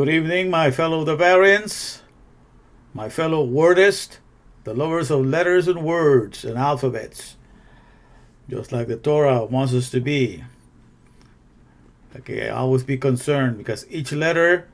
Good evening, my fellow Bavarians, my fellow wordists, the lovers of letters and words and alphabets, just like the Torah wants us to be. Okay, always be concerned because each letter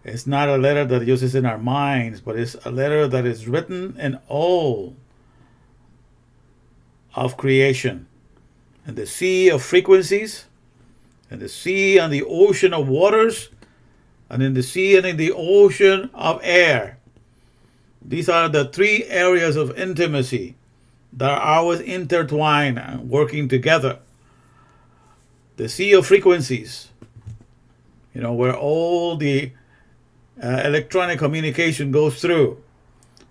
is not a letter that just is in our minds, but it's a letter that is written in all of creation. And the sea of frequencies, and the sea and the ocean of waters, and in the sea and in the ocean of air. These are the three areas of intimacy that are always intertwined and working together. The sea of frequencies, where all the electronic communication goes through.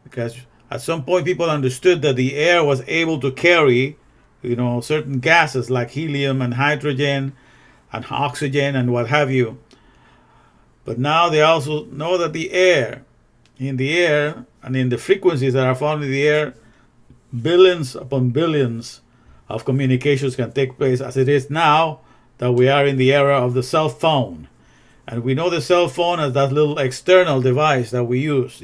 Because at some point people understood that the air was able to carry, certain gases like helium and hydrogen and oxygen and what have you. But now they also know that in the air and in the frequencies that are found in the air, billions upon billions of communications can take place, as it is now that we are in the era of the cell phone. And we know the cell phone as that little external device that we use,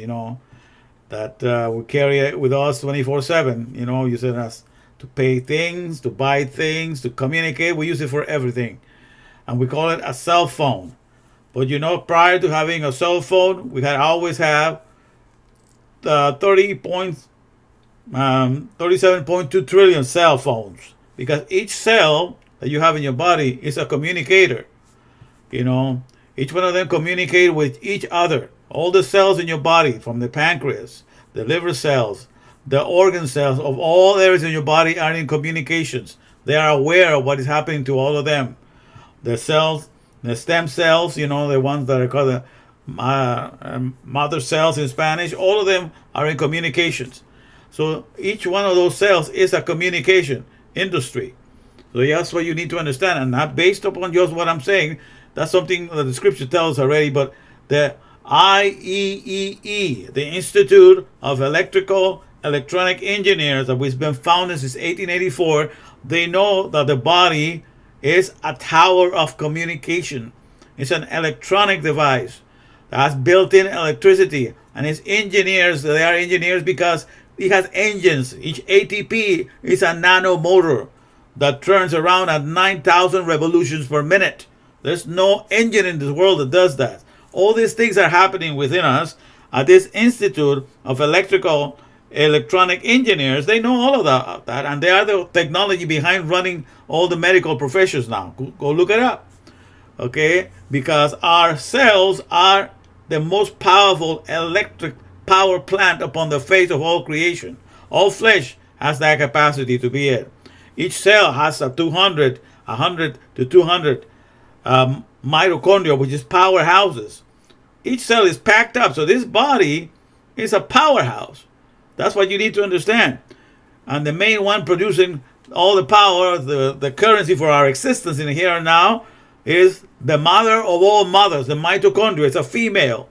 that we carry it with us 24/7, using us to pay things, to buy things, to communicate. We use it for everything. And we call it a cell phone. But prior to having a cell phone, we had always have 37.2 trillion cell phones, because each cell that you have in your body is a communicator. Each one of them communicate with each other. All the cells in your body, from the pancreas, the liver cells, the organ cells of all areas in your body are in communications. They are aware of what is happening to all of them. The cells, the stem cells, the ones that are called the mother cells in Spanish, all of them are in communications. So each one of those cells is a communication industry. So that's what you need to understand, and not based upon just what I'm saying. That's something that the scripture tells us already, but the IEEE, the Institute of Electronic Engineers, that has been founded since 1884, they know that the body is a tower of communication. It's an electronic device that has built-in electricity, and its engineers, they are engineers because it has engines. Each ATP is a nano motor that turns around at 9,000 revolutions per minute. There's no engine in this world that does that. All these things are happening within us at this Institute of Electronic Engineers. They know all of that, and they are the technology behind running all the medical professions now. Go look it up. Okay? Because our cells are the most powerful electric power plant upon the face of all creation. All flesh has that capacity to be it. Each cell has a 100 to 200 mitochondria, which is powerhouses. Each cell is packed up. So this body is a powerhouse. That's what you need to understand. And the main one producing all the power, the currency for our existence in here and now, is the mother of all mothers, the mitochondria. It's a female.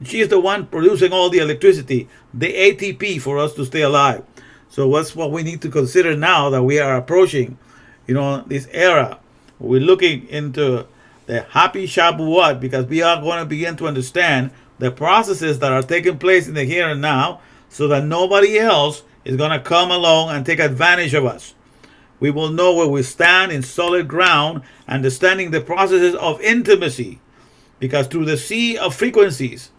She is the one producing all the electricity, the ATP, for us to stay alive. So that's what we need to consider now that we are approaching, this era. We're looking into the happy Shavuot, because we are going to begin to understand the processes that are taking place in the here and now, so that nobody else is going to come along and take advantage of us. We will know where we stand in solid ground, understanding the processes of intimacy, because through the sea of frequencies,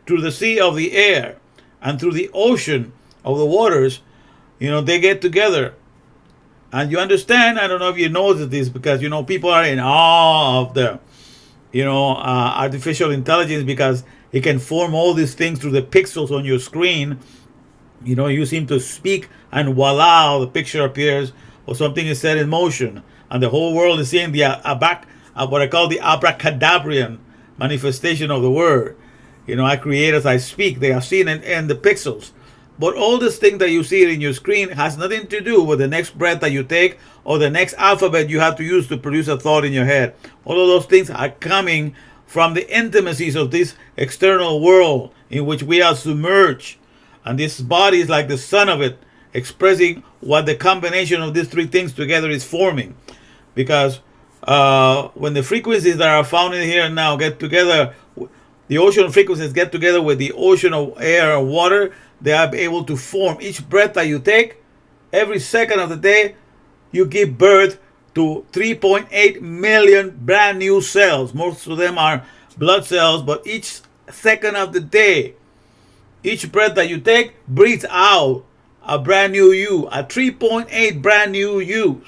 through the sea of the air, and through the ocean of the waters, they get together. And you understand, I don't know if you noticed this, because, people are in awe of the, artificial intelligence, because it can form all these things through the pixels on your screen. You seem to speak, and voila, the picture appears, or something is set in motion. And the whole world is seeing what I call the abracadabrian manifestation of the word. I create as I speak. They are seen in the pixels. But all this thing that you see in your screen has nothing to do with the next breath that you take, or the next alphabet you have to use to produce a thought in your head. All of those things are coming from the intimacies of this external world in which we are submerged. And this body is like the son of it, expressing what the combination of these three things together is forming. Because when the frequencies that are found in here and now get together the ocean frequencies get together with the ocean of air or water, they are able to form. Each breath that you take, every second of the day, you give birth to 3.8 million brand new cells. Most of them are blood cells, but each second of the day, each breath that you take breathes out a brand new you, a 3.8 brand new yous.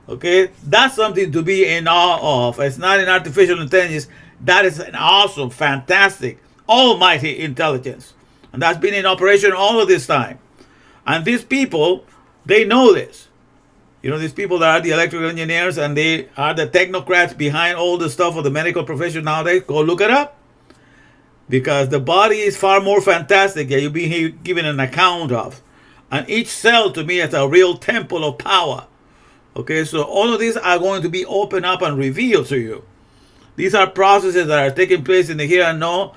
Okay, that's something to be in awe of. It's not an artificial intelligence. That is an awesome, fantastic, almighty intelligence. And that's been in operation all of this time. And these people, they know this. You know, these people that are the electrical engineers and they are the technocrats behind all the stuff of the medical profession nowadays. Go look it up. Because the body is far more fantastic that you're being given an account of. And each cell to me is a real temple of power. Okay, so all of these are going to be opened up and revealed to you. These are processes that are taking place in the here and now,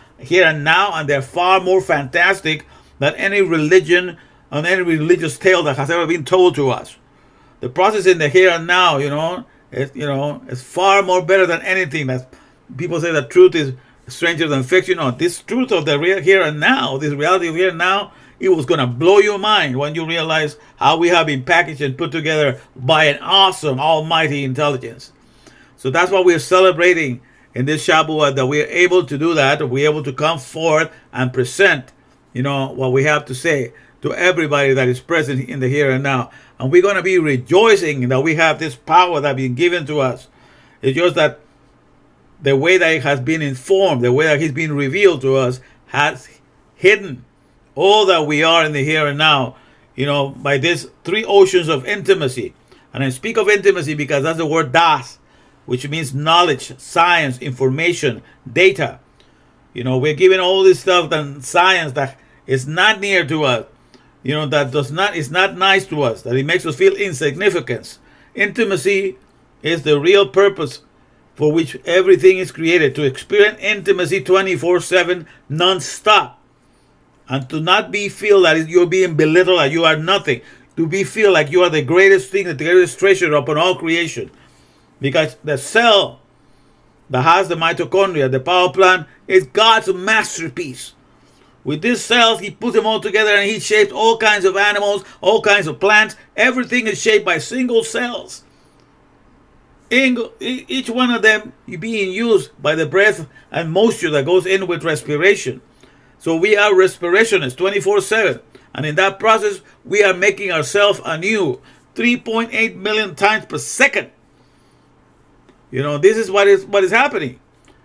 and they're far more fantastic than any religion and any religious tale that has ever been told to us. The process in the here and now, is far more better than anything. That people say that truth is stranger than fiction. No, this truth of the real here and now, this reality of here and now, it was going to blow your mind when you realize how we have been packaged and put together by an awesome, almighty intelligence. So that's what we're celebrating in this Shavuot, that we're able to do that. We're able to come forth and present, what we have to say to everybody that is present in the here and now. And we're going to be rejoicing that we have this power that has been given to us. It's just that the way that it has been informed, the way that it's been revealed to us, has hidden all that we are in the here and now, by these three oceans of intimacy. And I speak of intimacy because that's the word das, which means knowledge, science, information, data. We're given all this stuff and science that is not near to us, that is not nice to us, that it makes us feel insignificance. Intimacy is the real purpose for which everything is created, to experience intimacy 24/7, non-stop. And to not feel that you're being belittled, that you are nothing. To feel like you are the greatest thing, the greatest treasure upon all creation. Because the cell that has the mitochondria, the power plant, is God's masterpiece. With these cells, he put them all together and he shaped all kinds of animals, all kinds of plants. Everything is shaped by single cells. Each one of them being used by the breath and moisture that goes in with respiration. So we are respirationists 24/7. And in that process, we are making ourselves anew 3.8 million times per second. This is what is happening.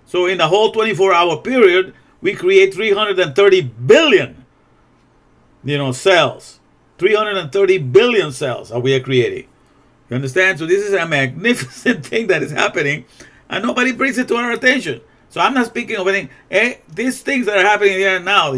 So in the whole 24-hour period, we create 330 billion, cells. 330 billion cells that we are creating. You understand? So this is a magnificent thing that is happening, and nobody brings it to our attention. So I'm not speaking of anything. These things that are happening here and now,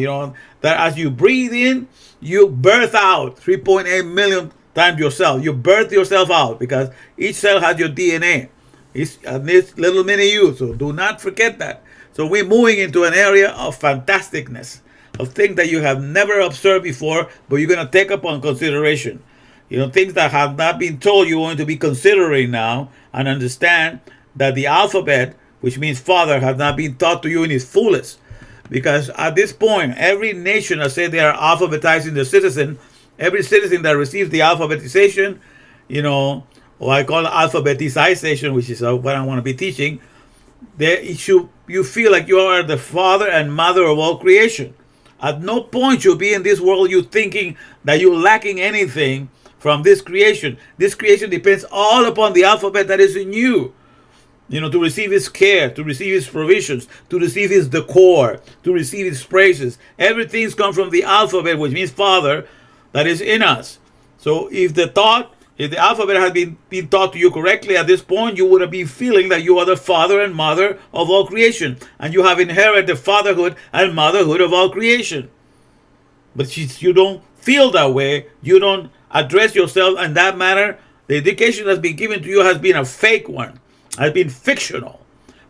that as you breathe in, you birth out 3.8 million times yourself. You birth yourself out because each cell has your DNA. It's this little mini you. So do not forget that. So we're moving into an area of fantasticness, of things that you have never observed before, but you're going to take upon consideration. Things that have not been told, you're going to be considering now and understand that the alphabet, which means father, has not been taught to you in its fullest. Because at this point, every nation has said they are alphabetizing their citizen. Every citizen that receives the alphabetization, or I call it alphabetization, which is what I want to be teaching, you feel like you are the father and mother of all creation. At no point you'll be in this world you thinking that you're lacking anything from this creation. This creation depends all upon the alphabet that is in you. To receive his care, to receive his provisions, to receive his decor, to receive his praises. Everything's come from the alphabet, which means Father, that is in us. So if the alphabet had been taught to you correctly at this point, you would have been feeling that you are the father and mother of all creation. And you have inherited the fatherhood and motherhood of all creation. But you don't feel that way. You don't address yourself in that manner. The education that's been given to you has been a fake one. Has been fictional.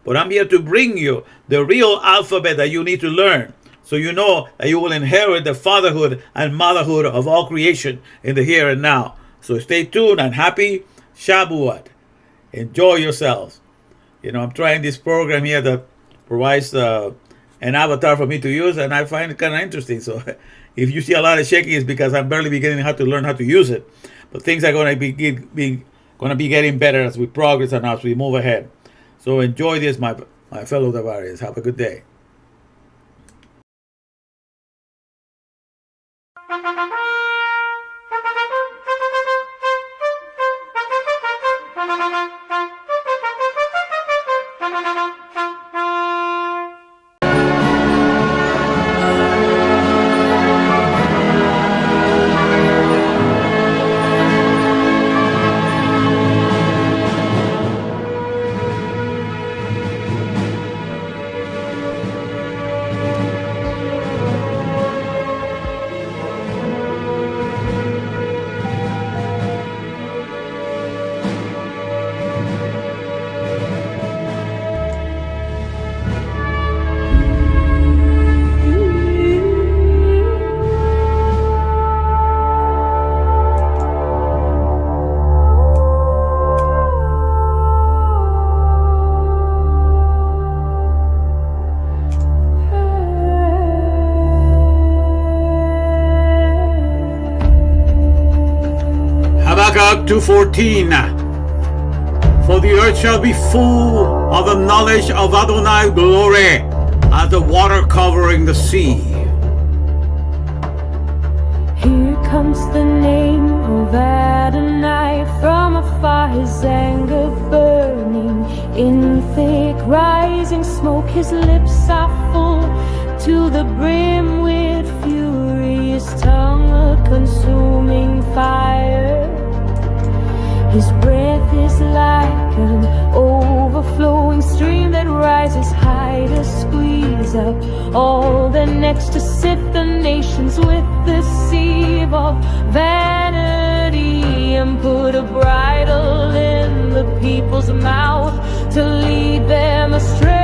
But I'm here to bring you the real alphabet that you need to learn. So you know that you will inherit the fatherhood and motherhood of all creation in the here and now. So stay tuned and happy Shavuot. Enjoy yourselves. I'm trying this program here that provides an avatar for me to use, and I find it kind of interesting. So if you see a lot of shaking, it's because I'm barely beginning how to learn how to use it. But things are going to be getting better as we progress and as we move ahead. So enjoy this, my fellow Tavares. Have a good day. Habakkuk 2:14. For the earth shall be full of the knowledge of Adonai's glory, as the water covering the sea. Here comes the name of Adonai, from afar his anger burning in thick rising smoke. His lips are full to the brim with fury, his tongue a consuming fire. His breath is like an overflowing stream that rises high to squeeze up all the necks, to sift the nations with the sieve of vanity, and put a bridle in the people's mouth to lead them astray.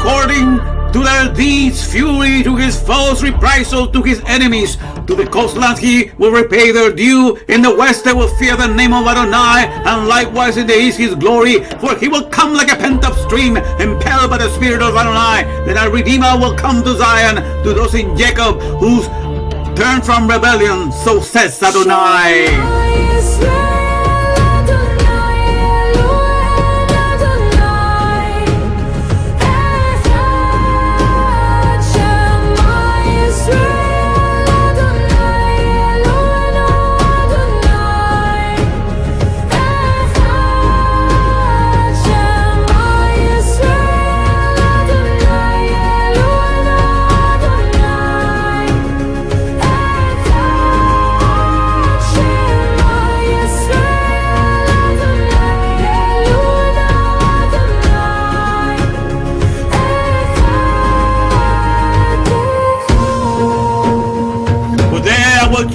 According to their deeds, fury to his foes, reprisal to his enemies. To the coastlands he will repay their due. In the west they will fear the name of Adonai, and likewise in the east his glory. For he will come like a pent-up stream, impelled by the spirit of Adonai. Then our Redeemer will come to Zion, to those in Jacob who's turned from rebellion. So says Adonai.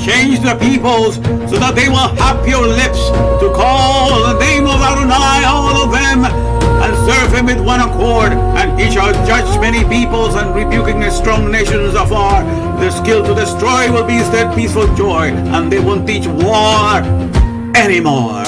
Change the peoples so that they will have your lips to call the name of Adonai, all of them, and serve him with one accord. And he shall judge many peoples, and rebuking the strong nations afar. Their skill to destroy will be instead peaceful joy, and they won't teach war anymore.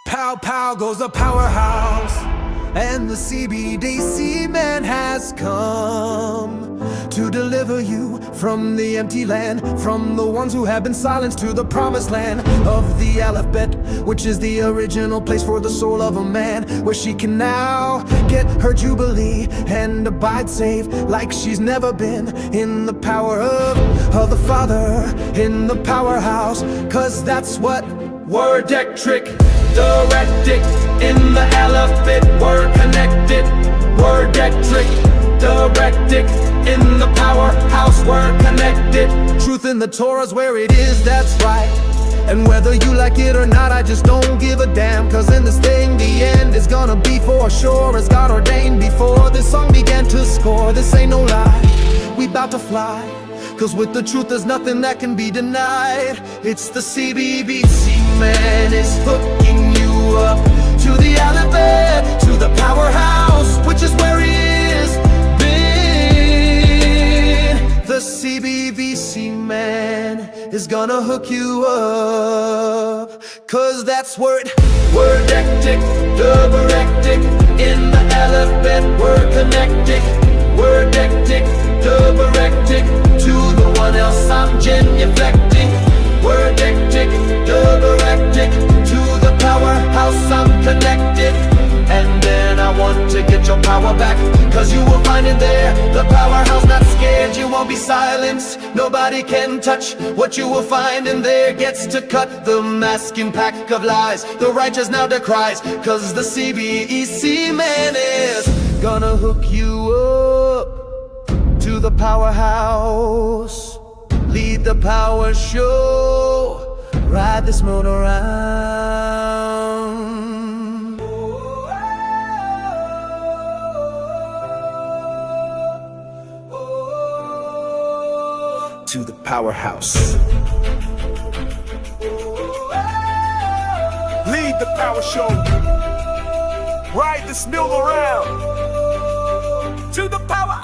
Pow pow goes the powerhouse, and the CBDC man has come to deliver you from the empty land, from the ones who have been silenced to the promised land of the alphabet, which is the original place for the soul of a man, where she can now get her jubilee and abide safe like she's never been, in the power of the Father, in the powerhouse. Cause that's what word deck trick, directed in the alphabet, word connected, word deck trick, directed in the powerhouse, word connected. Truth in the Torah's where it is, that's right. And whether you like it or not, I just don't give a damn. Cause in this thing, the end is gonna be for sure, as God ordained before this song began to score. This ain't no lie, we bout to fly. Cause with the truth there's nothing that can be denied. It's the CBBC man is hooking you up to the alphabet, to the powerhouse, which is where he is been. The CBBC man is gonna hook you up. Cause that's word ectic, double ectic, in the alphabet, word connected, word ectic, double ectic, to the one else I'm genuflecting. Word ectic, double ectic, to the powerhouse I'm connected. And then I want to get your power back, cause you will find it there. The powerhouse not scared, you won't be silenced. Nobody can touch what you will find in there. Gets to cut the masking pack of lies the righteous now decries. Cause the CBEC man is gonna hook you up to the powerhouse. Lead the power show, ride this moon around. To the powerhouse. Lead the power show, ride this mill around. To the power